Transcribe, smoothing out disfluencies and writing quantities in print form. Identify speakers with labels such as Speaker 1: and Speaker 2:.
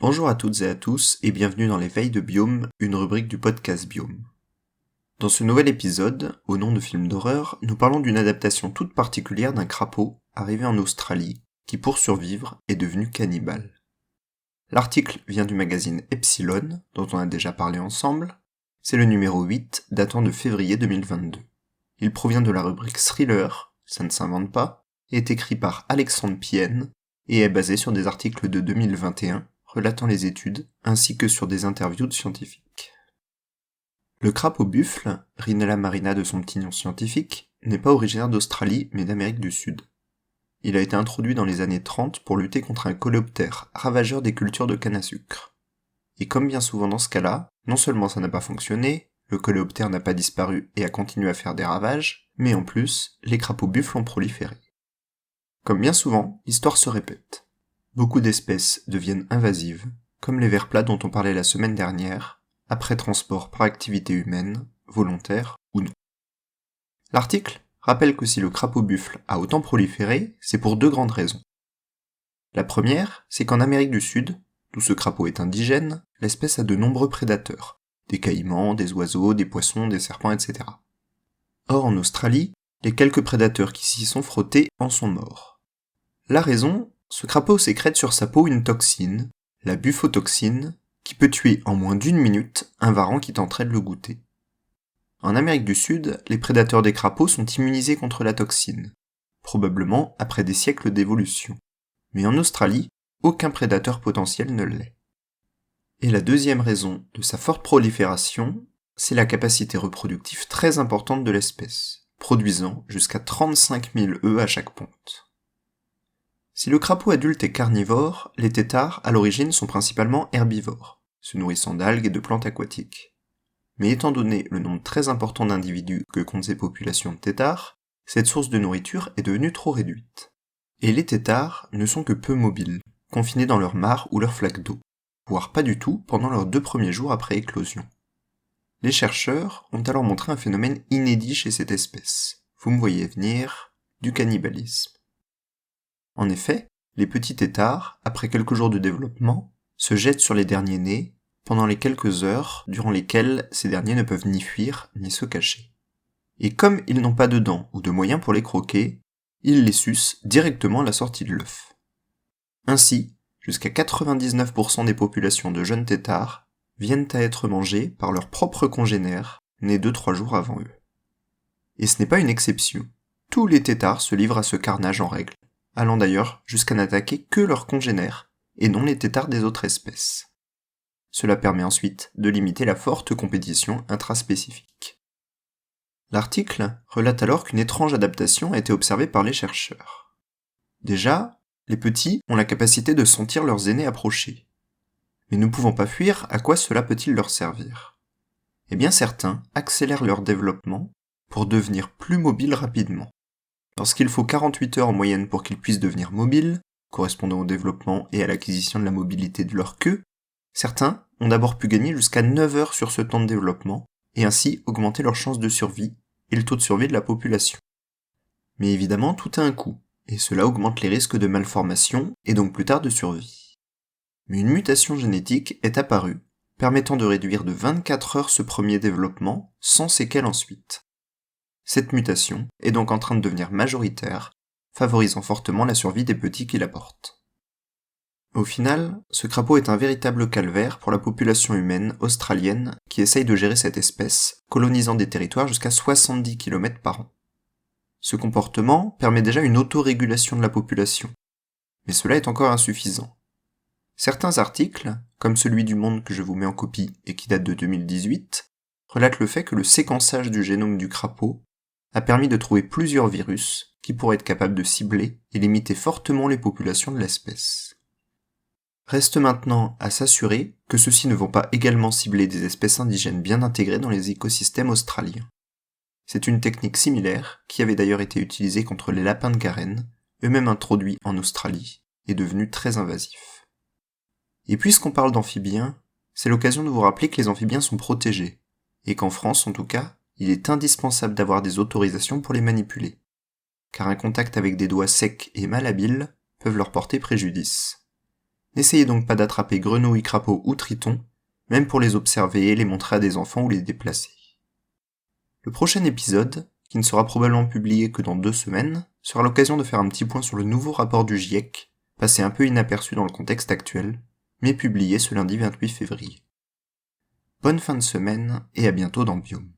Speaker 1: Bonjour à toutes et à tous et bienvenue dans les Veilles de Biome, une rubrique du podcast Biome. Dans ce nouvel épisode, au nom de films d'horreur, nous parlons d'une adaptation toute particulière d'un crapaud arrivé en Australie qui, pour survivre, est devenu cannibale. L'article vient du magazine Epsilon, dont on a déjà parlé ensemble. C'est le numéro 8, datant de février 2022. Il provient de la rubrique Thriller, ça ne s'invente pas, et est écrit par Alexandre Pienne, et est basé sur des articles de 2021 relatant les études, ainsi que sur des interviews de scientifiques. Le crapaud buffle, Rhinella marina de son petit nom scientifique, n'est pas originaire d'Australie, mais d'Amérique du Sud. Il a été introduit dans les années 30 pour lutter contre un coléoptère ravageur des cultures de canne à sucre. Et comme bien souvent dans ce cas-là, non seulement ça n'a pas fonctionné, le coléoptère n'a pas disparu et a continué à faire des ravages, mais en plus, les crapauds buffles ont proliféré. Comme bien souvent, l'histoire se répète. Beaucoup d'espèces deviennent invasives, comme les vers plats dont on parlait la semaine dernière, après transport par activité humaine, volontaire ou non. L'article rappelle que si le crapaud buffle a autant proliféré, c'est pour deux grandes raisons. La première, c'est qu'en Amérique du Sud, d'où ce crapaud est indigène, l'espèce a de nombreux prédateurs, des caïmans, des oiseaux, des poissons, des serpents, etc. Or en Australie, les quelques prédateurs qui s'y sont frottés en sont morts. La raison, ce crapaud sécrète sur sa peau une toxine, la buffotoxine, qui peut tuer en moins d'1 minute un varan qui tenterait de le goûter. En Amérique du Sud, les prédateurs des crapauds sont immunisés contre la toxine, probablement après des siècles d'évolution. Mais en Australie, aucun prédateur potentiel ne l'est. Et la deuxième raison de sa forte prolifération, c'est la capacité reproductive très importante de l'espèce, produisant jusqu'à 35 000 œufs à chaque ponte. Si le crapaud adulte est carnivore, les têtards, à l'origine, sont principalement herbivores, se nourrissant d'algues et de plantes aquatiques. Mais étant donné le nombre très important d'individus que comptent ces populations de têtards, cette source de nourriture est devenue trop réduite. Et les têtards ne sont que peu mobiles, confinés dans leur mare ou leur flaque d'eau, voire pas du tout pendant leurs 2 premiers jours après éclosion. Les chercheurs ont alors montré un phénomène inédit chez cette espèce, vous me voyez venir, du cannibalisme. En effet, les petits têtards, après quelques jours de développement, se jettent sur les derniers nés, pendant les quelques heures durant lesquelles ces derniers ne peuvent ni fuir ni se cacher. Et comme ils n'ont pas de dents ou de moyens pour les croquer, ils les sucent directement à la sortie de l'œuf. Ainsi, jusqu'à 99% des populations de jeunes têtards viennent à être mangés par leurs propres congénères, nés 2-3 jours avant eux. Et ce n'est pas une exception. Tous les têtards se livrent à ce carnage en règle, allant d'ailleurs jusqu'à n'attaquer que leurs congénères, et non les têtards des autres espèces. Cela permet ensuite de limiter la forte compétition intraspécifique. L'article relate alors qu'une étrange adaptation a été observée par les chercheurs. Déjà, les petits ont la capacité de sentir leurs aînés approcher. Mais ne pouvant pas fuir, à quoi cela peut-il leur servir ? Eh bien certains accélèrent leur développement pour devenir plus mobiles rapidement. Lorsqu'il faut 48 heures en moyenne pour qu'ils puissent devenir mobiles, correspondant au développement et à l'acquisition de la mobilité de leur queue, certains ont d'abord pu gagner jusqu'à 9 heures sur ce temps de développement, et ainsi augmenter leurs chances de survie et le taux de survie de la population. Mais évidemment, tout a un coût, et cela augmente les risques de malformation et donc plus tard de survie. Mais une mutation génétique est apparue, permettant de réduire de 24 heures ce premier développement, sans séquelles ensuite. Cette mutation est donc en train de devenir majoritaire, favorisant fortement la survie des petits qui la portent. Au final, ce crapaud est un véritable calvaire pour la population humaine australienne qui essaye de gérer cette espèce, colonisant des territoires jusqu'à 70 km par an. Ce comportement permet déjà une autorégulation de la population, mais cela est encore insuffisant. Certains articles, comme celui du Monde que je vous mets en copie et qui date de 2018, relatent le fait que le séquençage du génome du crapaud a permis de trouver plusieurs virus qui pourraient être capables de cibler et limiter fortement les populations de l'espèce. Reste maintenant à s'assurer que ceux-ci ne vont pas également cibler des espèces indigènes bien intégrées dans les écosystèmes australiens. C'est une technique similaire qui avait d'ailleurs été utilisée contre les lapins de Garenne, eux-mêmes introduits en Australie et devenus très invasifs. Et puisqu'on parle d'amphibiens, c'est l'occasion de vous rappeler que les amphibiens sont protégés, et qu'en France en tout cas, il est indispensable d'avoir des autorisations pour les manipuler, car un contact avec des doigts secs et malhabiles peuvent leur porter préjudice. N'essayez donc pas d'attraper grenouilles, crapauds ou tritons, même pour les observer, les montrer à des enfants ou les déplacer. Le prochain épisode, qui ne sera probablement publié que dans 2 semaines, sera l'occasion de faire un petit point sur le nouveau rapport du GIEC, passé un peu inaperçu dans le contexte actuel, mais publié ce lundi 28 février. Bonne fin de semaine et à bientôt dans Biome.